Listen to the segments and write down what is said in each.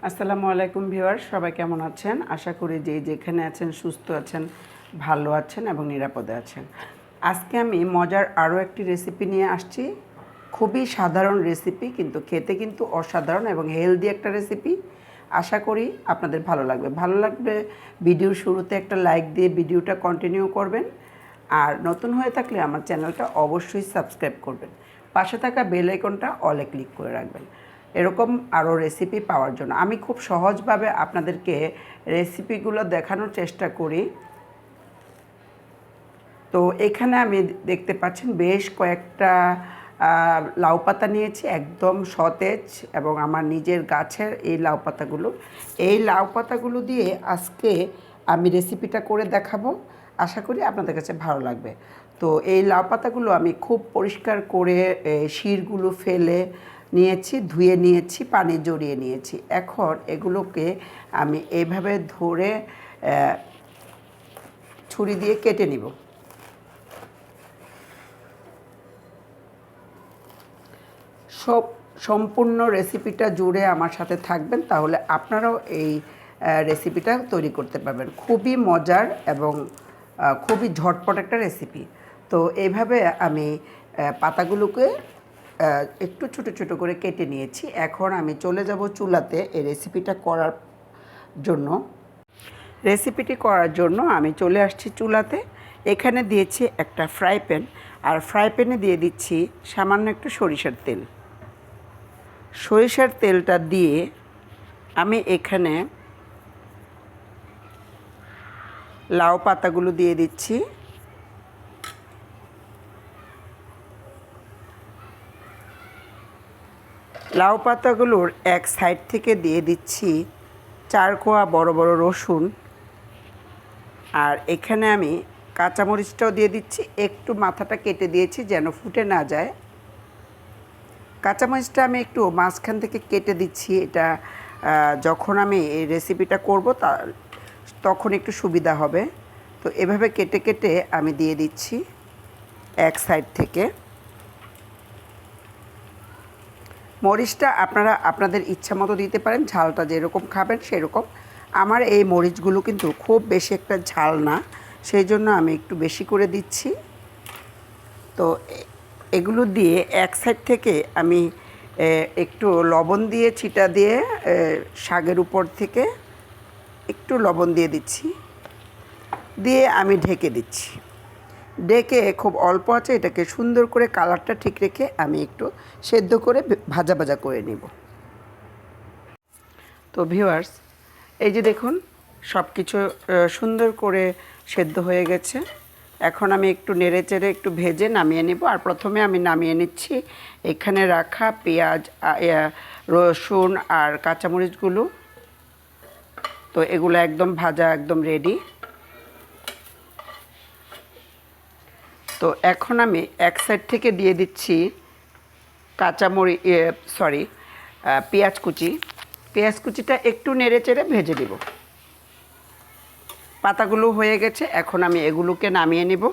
আসসালামু আলাইকুম ভিউয়ার, সবাই কেমন আছেন? আশা করি যে যেখানে আছেন সুস্থ আছেন, ভালো আছেন এবং নিরাপদে আছেন। আজকে আমি মজার আরও একটি রেসিপি নিয়ে আসছি। খুবই সাধারণ রেসিপি, কিন্তু খেতে কিন্তু অসাধারণ এবং হেলদি একটা রেসিপি। আশা করি আপনাদের ভালো লাগবে ভিডিওর শুরুতে একটা লাইক দিয়ে ভিডিওটা কন্টিনিউ করবেন। আর নতুন হয়ে থাকলে আমার চ্যানেলটা অবশ্যই সাবস্ক্রাইব করবেন। পাশে থাকা বেল আইকনটা অলে ক্লিক করে রাখবেন এরকম আরও রেসিপি পাওয়ার জন্য। আমি খুব সহজভাবে আপনাদেরকে রেসিপিগুলো দেখানোর চেষ্টা করি। তো এখানে আমি দেখতে পাচ্ছেন বেশ কয়েকটা লাউ পাতা নিয়েছি, একদম সতেজ এবং আমার নিজের গাছের এই লাউ পাতাগুলো। এই লাউ পাতাগুলো দিয়ে আজকে আমি রেসিপিটা করে দেখাবো। আশা করি আপনাদের কাছে ভালো লাগবে। তো এই লাউ পাতাগুলো আমি খুব পরিষ্কার করে শিরগুলো ফেলে নিয়েছি, ধুয়ে নিয়েছি, পানি জড়িয়ে নিয়েছি। এখন এগুলোকে আমি এইভাবে ধরে ছুরি দিয়ে কেটে নিব। সম্পূর্ণ রেসিপিটা জুড়ে আমার সাথে থাকবেন, তাহলে আপনারাও এই রেসিপিটা তৈরি করতে পারবেন। খুবই মজার এবং খুবই ঝটপট একটা রেসিপি। তো এইভাবে আমি পাতাগুলোকে একটু ছোট ছোট করে কেটে নিয়েছি। এখন আমি চলে যাব চুলাতে এই রেসিপিটা করার জন্য। রেসিপিটি করার জন্য আমি চলে আসছি চুলাতে। এখানে দিয়েছি একটা ফ্রাই প্যান, আর ফ্রাই প্যানে দিয়ে দিচ্ছি সামান্য একটু সরিষার তেল। সরিষার তেলটা দিয়ে আমি এখানে লাউ পাতাগুলো দিয়ে দিচ্ছি। লাউ পাতাগুলোর এক সাইড থেকে দিয়ে দিচ্ছি 4 কোয়া বড় বড় রসুন, আর এখানে আমি কাঁচামরিচটাও দিয়ে দিচ্ছি। একটু মাথাটা কেটে দিয়েছি যেন ফুটে না যায়। কাঁচামরিচটা আমি একটু মাঝখান থেকে কেটে দিচ্ছি, এটা যখন আমি এই রেসিপিটা করব তখন একটু সুবিধা হবে। তো এভাবে কেটে কেটে আমি দিয়ে দিচ্ছি এক সাইড থেকে। মরিচটা আপনারা আপনাদের ইচ্ছা মতো দিতে পারেন, ঝালটা যেরকম খাবেন সেরকম। আমার এই মরিচগুলো কিন্তু খুব বেশি একটা ঝাল না, সেই জন্য আমি একটু বেশি করে দিচ্ছি। তো এগুলো দিয়ে এক সাইড থেকে আমি একটু লবণ দিয়ে ছিটা দিয়ে শাকের উপর থেকে একটু লবণ দিয়ে দিচ্ছি, দিয়ে আমি ঢেকে দিচ্ছি। ঢেকে খুব অল্প আছে এটাকে সুন্দর করে কালারটা ঠিক রেখে আমি একটু সেদ্ধ করে ভাজা ভাজা করে নেব। তো ভিউয়ার্স, এই যে দেখুন সব কিছু সুন্দর করে সেদ্ধ হয়ে গেছে। এখন আমি একটু নেড়ে চেড়ে একটু ভেজে নামিয়ে নেব। আর প্রথমে আমি নামিয়ে নিচ্ছি এখানে রাখা পেঁয়াজ, রসুন আর কাঁচামরিচগুলো। তো এগুলো একদম ভাজা, একদম রেডি। তো এখন আমি এক সাইড থেকে দিয়ে দিচ্ছি পেঁয়াজ কুচি। পেঁয়াজ কুচিটা একটু নেড়ে চেড়ে ভেজে দেব। পাতাগুলো হয়ে গেছে, এখন আমি এগুলোকে নামিয়ে নেব।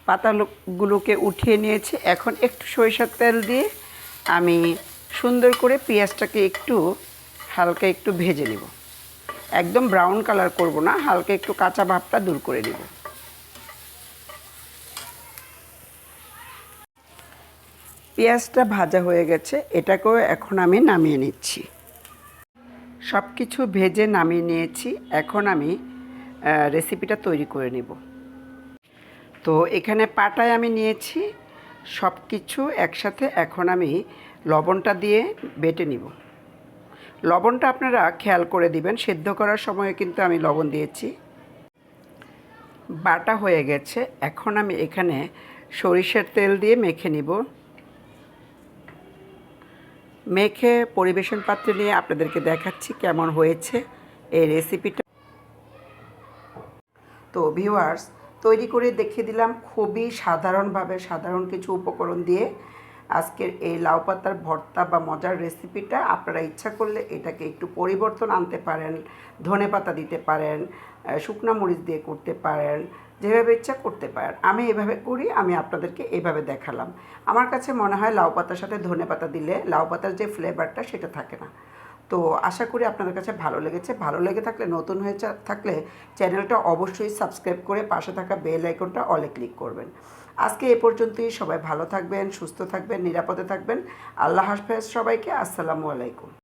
পাতাগুলোকে উঠিয়ে নিয়েছি। এখন একটু সরিষার তেল দিয়ে আমি সুন্দর করে পেঁয়াজটাকে একটু হালকা একটু ভেজে নেব। একদম ব্রাউন কালার করব না, হালকা একটু কাঁচা ভাবটা দূর করে নেব। পেঁয়াজটা ভাজা হয়ে গেছে, এটাকেও এখন আমি নামিয়ে নিচ্ছি। সব কিছু ভেজে নামিয়ে নিয়েছি। এখন আমি রেসিপিটা তৈরি করে নেব। তো এখানে পাটায় আমি নিয়েছি সব কিছু একসাথে। এখন আমি লবণটা দিয়ে বেটে নিব। লবণটা আপনারা খেয়াল করে দিবেন, সেদ্ধ করার সময় কিন্তু আমি লবণ দিয়েছি। বাটা হয়ে গেছে, এখন আমি এখানে সরিষার তেল দিয়ে মেখে নিব। মেখে পরিবেশন পাত্রে নিয়ে আপনাদেরকে দেখাচ্ছি কেমন হয়েছে এই রেসিপিটা। তো ভিউয়ার্স, তৈরি করে দেখিয়ে দিলাম খুবই সাধারণভাবে, সাধারণ কিছু উপকরণ দিয়ে আজকের এই লাউ পাতার ভর্তা বা মজার রেসিপিটা আপনারা ইচ্ছা করলে এটাকে একটু পরিবর্তন আনতে পারেন, ধনেপাতা দিতে পারেন, শুকনা মরিচ দিয়ে করতে পারেন, যেভাবে ইচ্ছা করতে পারেন। আমি এভাবে করি, আমি আপনাদেরকে এভাবে দেখালাম। আমার কাছে মনে হয় লাউ পাতার সাথে ধনেপাতা দিলে লাউ পাতার যে ফ্লেভারটা সেটা থাকে না। তো আশা করি আপনাদের কাছে ভালো লেগেছে। ভালো লেগে থাকলে, নতুন হয়ে থাকলে চ্যানেলটা অবশ্যই সাবস্ক্রাইব করে পাশে থাকা বেল আইকনটা অলে ক্লিক করবেন। আজকে এ পর্যন্তই। সবাই ভালো থাকবেন, সুস্থ থাকবেন, নিরাপদে থাকবেন। আল্লাহ হাফেজ সবাইকে। আসসালামু আলাইকুম।